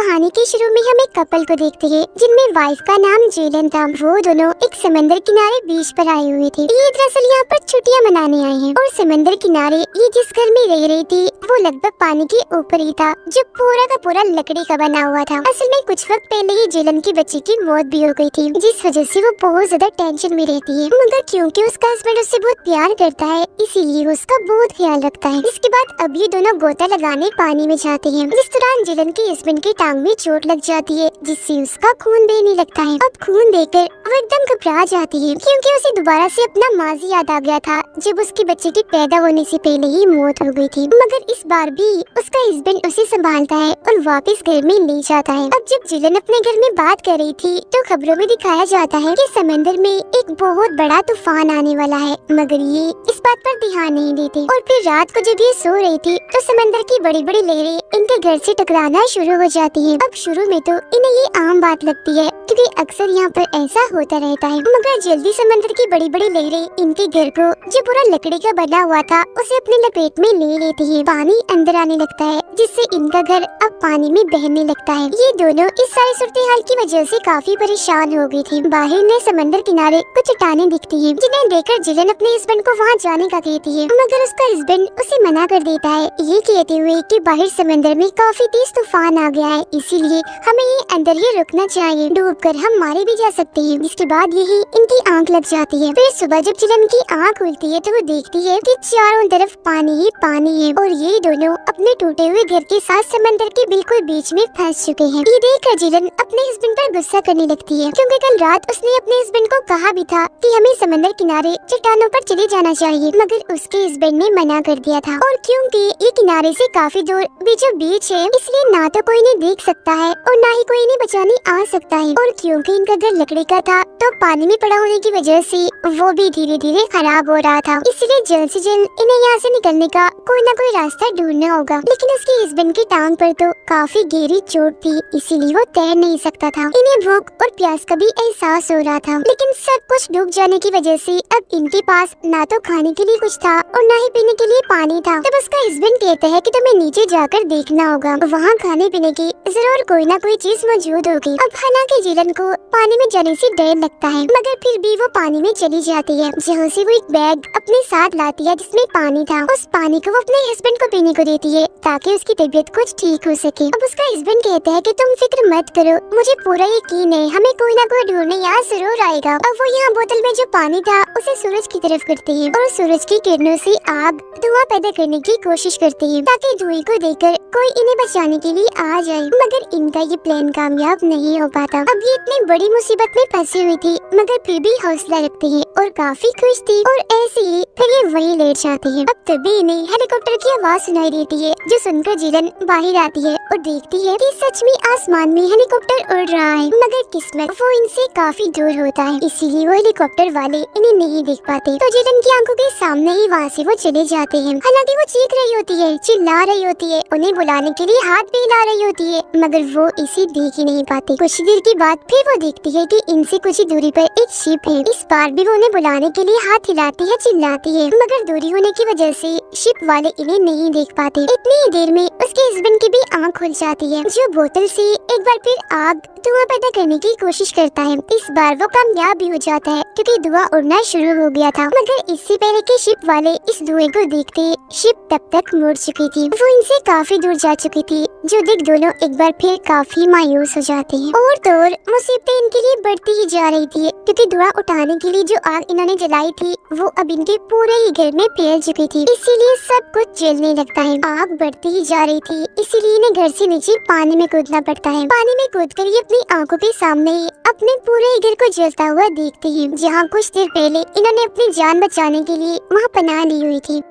कहानी के शुरू में हम एक कपल को देखते हैं जिनमें वाइफ का नाम जेलन था। वो दोनों एक समंदर किनारे बीच पर आए हुए थे। ये दरअसल यहाँ पर छुट्टियाँ मनाने आए हैं और समंदर किनारे ये जिस घर में रह रही थी वो लगभग पानी के ऊपर ही था, जो पूरा का पूरा लकड़ी का बना हुआ था। असल में कुछ वक्त पहले ही जेलन की बच्ची की मौत भी हो गई थी, जिस वजह से वो बहुत ज्यादा टेंशन में रहती है। मगर क्योंकि उसका हस्बैंड उससे बहुत प्यार करता है, इसीलिए उसका बहुत ख्याल रखता है। इसके बाद अब ये दोनों गोता लगाने पानी में जाते हैं। जिस दौरान जेलन के हस्बैंड की टांग में चोट लग जाती है, जिससे उसका खून बहने लगता है। अब खून देखकर वो एकदम घबरा जाती है, क्योंकि उसे दोबारा से अपना माजी याद आ गया था, जब उसके बच्चे की पैदा होने से पहले ही मौत हो गई थी। मगर इस बार भी उसका हस्बैंड उसे संभालता है और वापस घर में ले जाता है। अब जब जेलन अपने घर में बात कर रही थी तो खबरों में दिखाया जाता है कि समंदर में एक बहुत बड़ा तूफान आने वाला है, मगर ये इस बात पर ध्यान नहीं देते। और फिर रात को जब ये सो रही थी तो समंदर की बड़ी बड़ी लहरें इनके घर से टकराना शुरू हो जाती है। अब शुरू में तो इन्हें ये आम बात लगती है, क्योंकि अक्सर यहाँ पर ऐसा होता रहता है। मगर जल्दी समंदर की बड़ी बड़ी लहरें इनके घर को, जो पूरा लकड़ी का बना हुआ था, उसे अपने लपेट में ले लेती है। पानी अंदर आने लगता है, जिससे इनका घर अब पानी में बहने लगता है। ये दोनों इस सारी सूरत-ए-हाल की वजह से काफी परेशान हो गई थी। बाहर ने समंदर किनारे कुछ चट्टानें दिखती है, जिन्हें देखकर जेलन अपने हस्बैंड को वहाँ जाने का कहती है, मगर उसका हस्बैंड उसे मना कर देता है, ये कहते हुए कि बाहर समंदर में काफी तेज तूफान आ गया है, इसीलिए हमें ये अंदर ही रुकना चाहिए, डूबकर हम मारे भी जा सकते हैं। जिसके बाद यही इनकी आंख लग जाती है। फिर सुबह जब जेलन की आंख खुलती है तो वो देखती है कि चारों तरफ पानी ही पानी है और ये दोनों अपने टूटे हुए घर के साथ समंदर के बिल्कुल बीच में फंस चुके हैं। ये देखकर जेलन अपने हस्बैंड पर गुस्सा करने लगती है, क्योंकि कल रात उसने अपने हस्बैंड को कहा भी था कि हमें समंदर किनारे चट्टानों पर चले जाना चाहिए, मगर उसके हस्बैंड ने मना कर दिया था। और क्योंकि ये किनारे से काफी दूर बीचों बीच है, इसलिए ना तो कोई इन्हें देख सकता है और ना ही कोई इन्हें बचाने आ सकता है। और क्योंकि इनका घर लकड़ी का था तो पानी में पड़ा होने की वजह से वो भी धीरे धीरे खराब हो रहा था, इसलिए जल्द से जल्द इन्हें यहाँ से निकलने का कोई ना कोई रास्ता ढूंढना होगा। लेकिन उसके हस्बैंड की टांग पर तो काफी गहरी चोट थी, इसीलिए वो तैर नहीं सकता था। इन्हें भूख और प्यास का भी एहसास हो रहा था, लेकिन सब कुछ डूब जाने की वजह से अब इनके पास ना तो खाने के लिए कुछ था और ना ही पीने के लिए पानी था। तब उसका हस्बैंड कहता है कि तुम्हें नीचे जाकर देखना होगा, वहाँ खाने पीने की जरूर कोई ना कोई चीज मौजूद होगी। अब हालांकि जेलन को पानी में जाने से डर लगता है, मगर फिर भी वो पानी में चली जाती है, जहाँ से वो एक बैग अपने साथ लाती है जिसमें पानी था। उस पानी को वो अपने हस्बैंड को पीने को देती है ताकि उसकी तबीयत कुछ ठीक हो सके। अब उसका हस्बैंड कहता है कि तुम फिक्र मत करो, मुझे पूरा यकीन है हमें कोई ना कोई ढूंढने यहाँ जरूर आएगा। अब वो यहाँ बोतल में जो पानी था उसे सूरज की तरफ करती है और सूरज की किरणों से आग धुआं पैदा करने की कोशिश करती है, ताकि धुएं को देखकर कोई इन्हें बचाने के लिए आ जाए। मगर इनका ये प्लान कामयाब नहीं हो पाता। अब ये इतनी बड़ी मुसीबत में फंसी हुई थी, मगर फिर भी हौसला रखती है और काफी खुश थी। और ऐसे ही फिर ये वहीं लेट जाती है। अब तभी इन्हें हेलीकॉप्टर की आवाज सुनाई देती है, जो सुनकर जेलन बाहर आती है और देखती है कि सच में आसमान में हेलीकॉप्टर उड़ रहा है, मगर किस्मत वो इनसे काफी दूर होता है, इसीलिए वो हेलीकॉप्टर वाले इन्हें नहीं देख पाते। तो जेलन की आंखों के सामने ही वहाँ से वो चले जाते हैं। हालांकि वो चीख रही होती है, चिल्ला रही होती है, उन्हें बुलाने के लिए हाथ भी हिला रही होती है, मगर वो इसे देख ही नहीं पाते। कुछ देर के बाद फिर वो देखती है कि इनसे कुछ ही दूरी पर एक शिप है। इस बार भी वो उन्हें बुलाने के लिए हाथ हिलाती है, चिल्लाती है, मगर दूरी होने की वजह से शिप वाले इन्हें नहीं देख पाते। इतनी ही देर में उसके हस्बैंड की भी आंख खुल जाती है, जो बोतल से एक बार फिर आग धुआं पैदा करने की कोशिश करता है। इस बार वो कामयाब भी हो जाता है, क्योंकि धुआं उड़ना शुरू हो गया था। मगर इससे पहले कि शिप वाले इस धुएं को देखते, शिप तब तक मुड़ चुकी थी। वो इनसे काफी दूर जा चुकी थी, जो देख दोनों एक बार फिर काफी मायूस हो जाते हैं। और तो और मुसीबतें इनके लिए बढ़ती ही जा रही थी, क्योंकि धुआं उठाने के लिए जो आग इन्होंने जलाई थी वो अब इनके पूरे ही घर में फैल चुकी थी, इसीलिए सब कुछ जलने लगता है। आग बढ़ती ही जा रही थी, इसीलिए इन्हें घर से नीचे पानी में कूदना पड़ता है। पानी में कूदकर ये अपनी आंखों के सामने ही अपने पूरे घर को जलता हुआ देखते हैं, जहाँ कुछ देर पहले इन्होंने अपनी जान बचाने के लिए वहाँ पनाह ली हुई थी।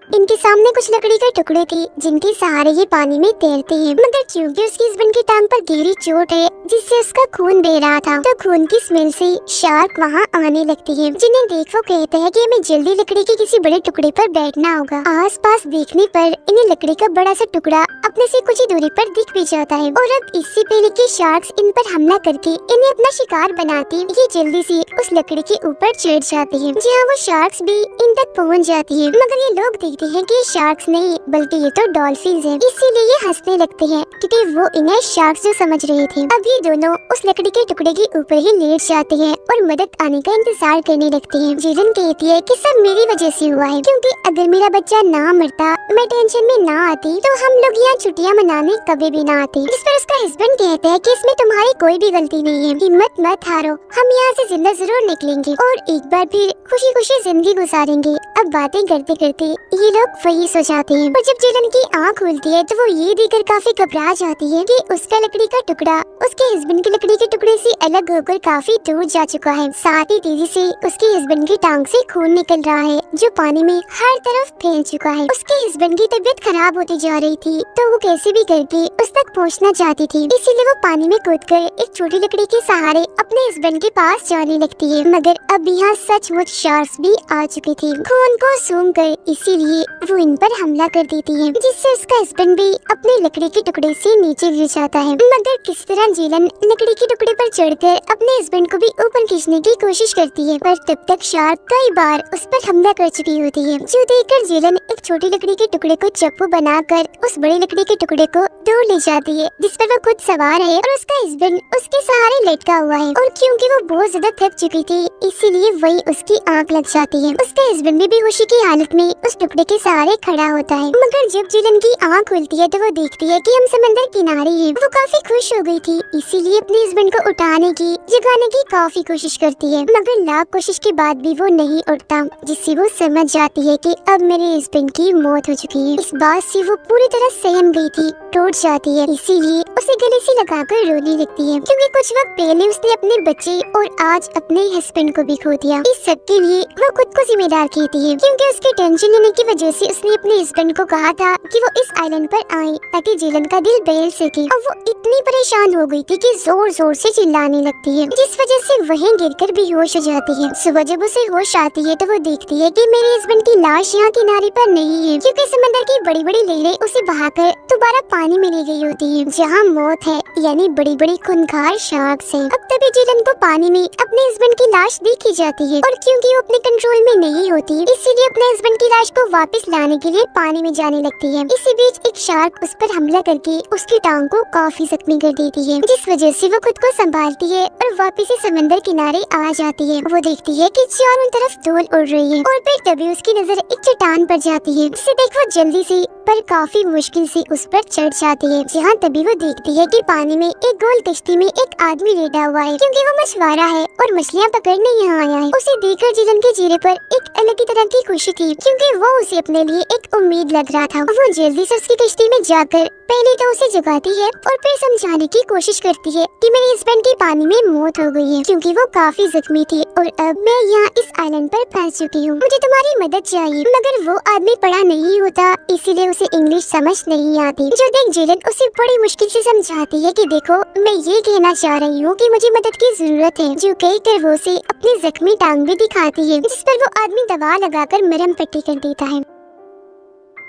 इनके सामने कुछ लकड़ी के टुकड़े थे, जिनके सहारे ये पानी में तैरते हैं, मगर क्योंकि उसकी हस्बैंड की टांग पर गहरी चोट है, जिससे उसका खून बह रहा था, तो खून की स्मेल से शार्क वहाँ आने लगती है, जिन्हें देख वो कहते हैं कि हमें जल्दी लकड़ी के किसी बड़े टुकड़े पर बैठना होगा। आसपास देखने पर इन्हें लकड़ी का बड़ा सा टुकड़ा अपने से कुछ ही दूरी पर दिख भी जाता है, और अब इससे पहले कि शार्क्स इन पर हमला करके इन्हें अपना शिकार बनाती, ये जल्दी से उस लकड़ी के ऊपर चढ़ जाती है, जहाँ वो शार्क्स भी इन तक पहुँच जाती है। मगर ये लोग देखते हैं कि शार्क्स नहीं बल्कि ये तो डॉल्फिन्स हैं। इसीलिए ये हंसने लगते हैं क्योंकि वो इन्हें शार्क्स जो समझ रहे थे। अब ये दोनों उस लकड़ी के टुकड़े के ऊपर ही लेट जाते हैं और मदद आने का इंतजार करने लगते हैं। जिलन कहती है कि सब मेरी वजह से हुआ है, क्योंकि अगर मेरा बच्चा ना मरता, मैं टेंशन में ना आती, तो हम लोग यहाँ छुट्टियाँ मनाने कभी भी ना आते। जिस पर उसका हस्बैंड कहता है कि इसमें तुम्हारी कोई भी गलती नहीं है, हिम्मत मत हारो, हम यहाँ से जिंदा जरूर निकलेंगे और एक बार फिर खुशी खुशी जिंदगी गुजारेंगे। अब बातें करते करते ये लोग वही सो जाते हैं और जब जिलन की आँख खुलती है तो वो ये देखकर काफी घबरा जाती है कि उसका लकड़ी का टुकड़ा उसके हस्बैंड के लकड़ी के टुकड़े से अलग होकर काफी दूर जा चुका है। साथ ही तेजी से उसके हस्बैंड की टांग से खून निकल रहा है जो पानी में हर तरफ फैल चुका है। उसके हस्बैंड की तबीयत खराब होती जा रही थी तो वो कैसे भी करके उस तक पहुँचना चाहती थी, इसीलिए वो पानी में कूदकर एक छोटी लकड़ी के सहारे अपने हस्बैंड के पास जाने लगती है। मगर अब यहाँ सचमुच शार्क्स भी आ चुकी थी खून को सूंघ कर, इसीलिए वो इन पर हमला कर देती है जिससे उसका हस्बैंड भी अपने लकड़ी के टुकड़े से नीचे गिर जाता है। मगर किस तरह जिलन लकड़ी के टुकड़े पर चढ़कर अपने हस्बैंड को भी ऊपर खींचने की कोशिश करती है, पर तब तक शार्क कई बार उस पर हमला कर चुकी होती है, जो देखकर जिलन एक छोटी लकड़ी के टुकड़े को चप्पू बनाकर उस बड़ी लकड़ी के टुकड़े को दूर ले जाती है जिस पर वो खुद सवार है और उसका हस्बैंड उसके सहारे लटका हुआ है। और क्योंकि वो बहुत ज्यादा थक चुकी थी इसीलिए वही उसकी आंख लग जाती है। उसका हस्बैंड भी बेहोशी की हालत में उस टुकड़े के सहारे खड़ा होता है। मगर जब जिलन की आंख खुलती है तो वो देखती है कि हम समंदर किनारे हैं। वो काफी खुश हो गई थी, इसीलिए अपने हस्बैंड को उठाने की जगाने की काफी कोशिश करती है, मगर लाख कोशिश के बाद भी वो नहीं उठता, जिससे वो समझ जाती है कि अब मेरे हस्बैंड की मौत हो चुकी है। इस बात से वो पूरी तरह सहम गई थी, टूट जाती है, इसीलिए उसे गले से लगाकर रोने लगती है, क्योंकि कुछ वक्त पहले उसने अपने बच्चे और आज अपने हस्बैंड को भी खो दिया। इस सब के लिए वो खुद को जिम्मेदार कहती है, क्योंकि उसके टेंशन लेने की वजह से उसने अपने हस्बैंड को कहा था कि वो इस आइलैंड पर आए ताकि जिलन का दिल बहल सके। और वो इतनी परेशान हो गई थी कि जोर जोर से चिल्लाने लगती है, जिस वजह से वहीं गिरकर बेहोश हो जाती है। सुबह जब उसे होश आती है तो वो देखती है कि मेरे हस्बैंड की लाश यहाँ किनारे पर नहीं है, क्योंकि समंदर की बड़ी बड़ी लहरें उसे बहाकर दोबारा पानी में ले गई होती है जहाँ मौत है, यानी बड़ी बड़ी खूंखार शार्क्स हैं। अब तभी जिलन को पानी में अपने हस्बैंड की लाश देखी जाती है और क्योंकि वो अपने कंट्रोल में नहीं होती इसीलिए अपने हस्बैंड की लाश को वापस लाने के लिए पानी में जाने लगती है। इसी बीच एक शार्क उस पर हमला करके उसकी टांग को काफी जख्मी कर देती है, जिस वजह से वो खुद को संभालती है और वापस से समंदर किनारे आ जाती है। वो देखती है कि चारों तरफ धूल उड़ रही है और फिर तभी उसकी नजर एक चट्टान पर जाती है, जिसे देख वो जल्दी से पर काफी मुश्किल से उस पर चढ़ जाती है। जहाँ तभी वो देखती है कि पानी में एक गोल कश्ती में एक आदमी लेटा हुआ है, क्योंकि वो मछुआरा है और मछलियाँ पकड़ने यहाँ आया है। उसे देखकर जिलन के चेहरे पर एक अलग ही तरह की खुशी थी, क्योंकि वो उसे अपने लिए एक उम्मीद लग रहा था। वो जल्दी से उसकी कश्ती में जाकर पहले तो उसे जगाती है और फिर समझाने की कोशिश करती है कि मेरे हस्बैंड की पानी में मौत हो गई है, क्योंकि वो काफी जख्मी थी और अब मैं यहाँ इस आइलैंड पर फंस चुकी हूँ, मुझे तुम्हारी मदद चाहिए। मगर वो आदमी पढ़ा नहीं होता, इसीलिए उसे इंग्लिश समझ नहीं आती, जो देख जिलन उसे बड़ी मुश्किल से समझाती है कि देखो मैं ये कहना चाह रही हूँ कि मुझे मदद की जरूरत है, जो कहकर वो उसे अपनी जख्मी टांग भी दिखाती है, जिस पर वो आदमी दवा लगाकर मरहम पट्टी कर देता है।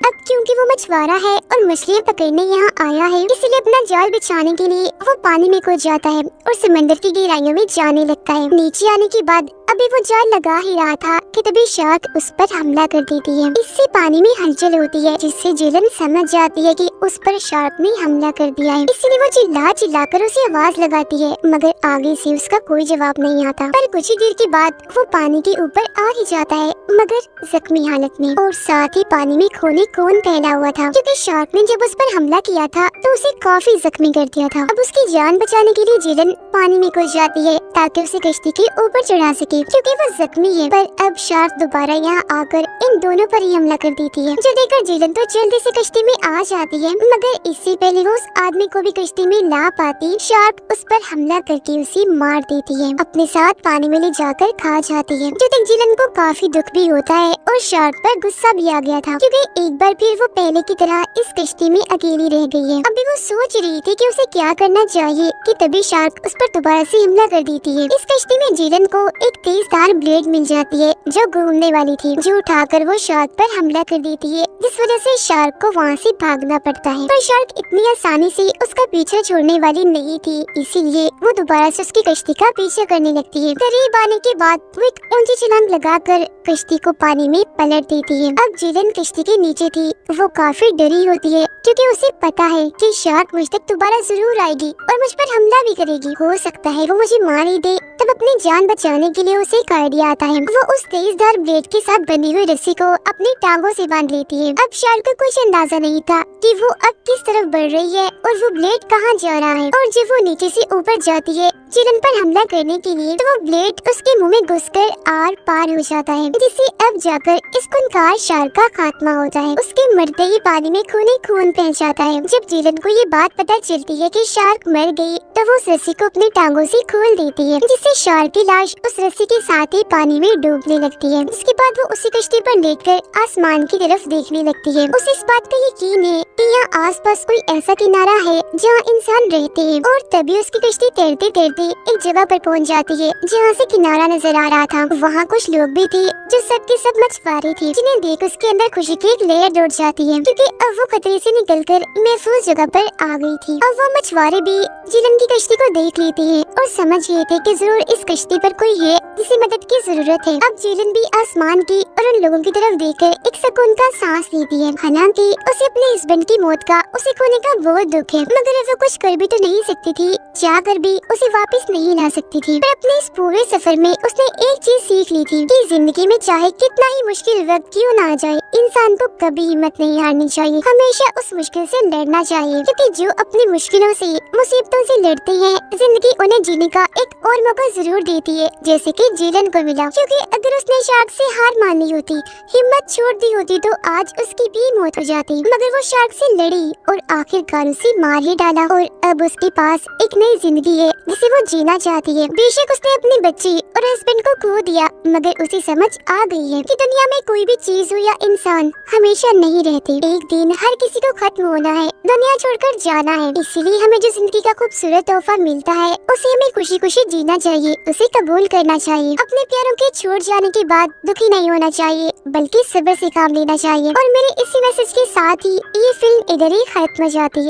अब क्योंकि वो मछुआरा है और मछलियाँ पकड़ने यहाँ आया है, इसलिए अपना जाल बिछाने के लिए वो पानी में कूद जाता है और समंदर की गहराइयों में जाने लगता है। नीचे आने के बाद अभी वो जाल लगा ही रहा था कि तभी शार्क उस पर हमला कर देती है। इससे पानी में हलचल होती है, जिससे जिलन समझ जाती है कि उस पर शार्क ने हमला कर दिया है, इसलिए वो चिल्ला चिल्ला कर उसे आवाज लगाती है, मगर आगे से उसका कोई जवाब नहीं आता। पर कुछ ही देर के बाद वो पानी के ऊपर आ ही जाता है, मगर जख्मी हालत में, और साथ ही पानी में खून फैला हुआ था, क्योंकि शार्क ने जब उस पर हमला किया था तो उसे काफी जख्मी कर दिया था। अब उसकी जान बचाने के लिए जिलन पानी में कूद जाती है ताकि उसे कश्ती के ऊपर चढ़ा सके, क्योंकि वो जख्मी है। पर अब शार्क दोबारा यहाँ आकर इन दोनों पर ही हमला कर देती है, जो देखकर जिलन तो जल्दी से कश्ती में आ जाती है, मगर इससे पहले वो उस आदमी को भी कश्ती में ला पाती, शार्क उस पर हमला करके उसे मार देती है, अपने साथ पानी में ले जाकर खा जाती है, जो देख जिलन को काफी दुख भी होता है और शार्क पर गुस्सा भी आ गया था, क्योंकि एक बार फिर वो पहले की तरह इस कश्ती में अकेली रह गई है। अभी वो सोच रही थी कि उसे क्या करना चाहिए कि तभी शार्क उस पर दोबारा से हमला कर देती है। इस कश्ती में जिलन को एक तेज धार ब्लेड मिल जाती है जो घूमने वाली थी, जो उठाकर वो शार्क पर हमला कर देती है, जिस वजह से शार्क को वहाँ से भागना पड़ता है। पर शार्क इतनी आसानी से उसका पीछा छोड़ने वाली नहीं थी, इसीलिए वो दोबारा से उसकी कश्ती का पीछा करने लगती है। करीब आने के बाद वो एक ऊंची छलांग लगाकर कश्ती को पानी में पलट देती है। अब जिलन कश्ती के नीचे थी, वो काफी डरी होती है क्योंकि उसे पता है कि शार्क मुझ तक दोबारा जरूर आएगी और मुझ पर हमला भी करेगी। हो सकता है वो मुझे मार ही दे। तब अपनी जान बचाने के लिए उसे एक आइडिया आता है। वो उस तेजधार ब्लेड के साथ बनी हुई रस्सी को अपनी टांगों से बांध लेती है। अब शार्क को कुछ अंदाजा नहीं था कि वो अब किस तरफ बढ़ रही है और वो ब्लेड कहाँ जा रहा है। और जब वो नीचे से ऊपर जाती है जिलन पर हमला करने के लिए, तो वो ब्लेड उसके मुंह में घुसकर आर पार हो जाता है, जिससे अब जाकर इस खूंखार शार्क का खात्मा होता है। उसके मरते ही पानी में खून खून फैल जाता है। जब जिलन को ये बात पता चलती है कि शार्क मर गई, तो वो उस रस्सी को अपनी टांगों से खोल देती है, जिससे शार्क की लाश उस रस्सी के साथ ही पानी में डूबने लगती है। इसके बाद वो उसी कश्ती पर लेटकर आसमान की तरफ देखने लगती है। उसे इस बात का यकीन है कि यहाँ आसपास कोई ऐसा किनारा है जहाँ इंसान रहते हैं। और तभी उसकी कश्ती तैरते तैरते एक जगह पर पहुँच जाती है जहाँ से किनारा नजर आ रहा था। वहाँ कुछ लोग भी थे जो सब के सब मछुआरे थे, जिन्हें देख उसके अंदर खुशी की एक लहर दौड़ जाती है, क्योंकि अब वो खतरे से निकलकर महफूज जगह पर आ गई थी। अब वो मछुआरे भी जिलन की कश्ती को देख लेते हैं और समझ गए थे कि जरूर इस कश्ती पर कोई है जिसे मदद की जरूरत है। अब जिलन भी आसमान की और उन लोगों की तरफ देखकर एक सुकून का सांस लेती है। हालांकि उसे अपने हस्बैंड की मौत का उसे खोने का बहुत दुख है, मगर वो कुछ कर भी तो नहीं सकती थी, चाहकर भी उसे वापस नहीं ला सकती थी। पर अपने इस पूरे सफर में उसने एक चीज सीख ली थी कि जिंदगी में चाहे कितना ही मुश्किल वक्त क्यों ना आ जाए, इंसान को कभी हिम्मत नहीं हारनी चाहिए, हमेशा उस मुश्किल से लड़ना चाहिए, क्योंकि जो अपनी मुश्किलों से मुसीबतों से लड़ते हैं, जिंदगी उन्हें जीने का एक और मौका जरूर देती है, जैसे कि जिलन को मिला। क्योंकि अगर उसने शार्क से हार मानी होती, हिम्मत छोड़ दी होती, तो आज उसकी भी मौत हो जाती। मगर वो शार्क से लड़ी और आखिरकार उसे मार ही डाला, और अब उसके पास एक नई जिंदगी है जिसे वो जीना चाहती है। बेशक उसने अपनी बच्ची और हस्बैंड को खो दिया, मगर उसे समझ आ गई है कि दुनिया में कोई भी चीज हो या इंसान हमेशा नहीं रहते। एक दिन हर किसी को खत्म होना है, दुनिया छोड़कर जाना है। इसीलिए हमें जो जिंदगी का खूबसूरत तोहफा मिलता है, उसे हमें खुशी खुशी जीना चाहिए, उसे कबूल करना चाहिए। अपने प्यारों के छोड़ जाने के बाद दुखी नहीं होना चाहिए, बल्कि सब्र से काम लेना चाहिए। और मेरे इसी मैसेज के साथ ही ये फिल्म इधर ही खत्म हो जाती है।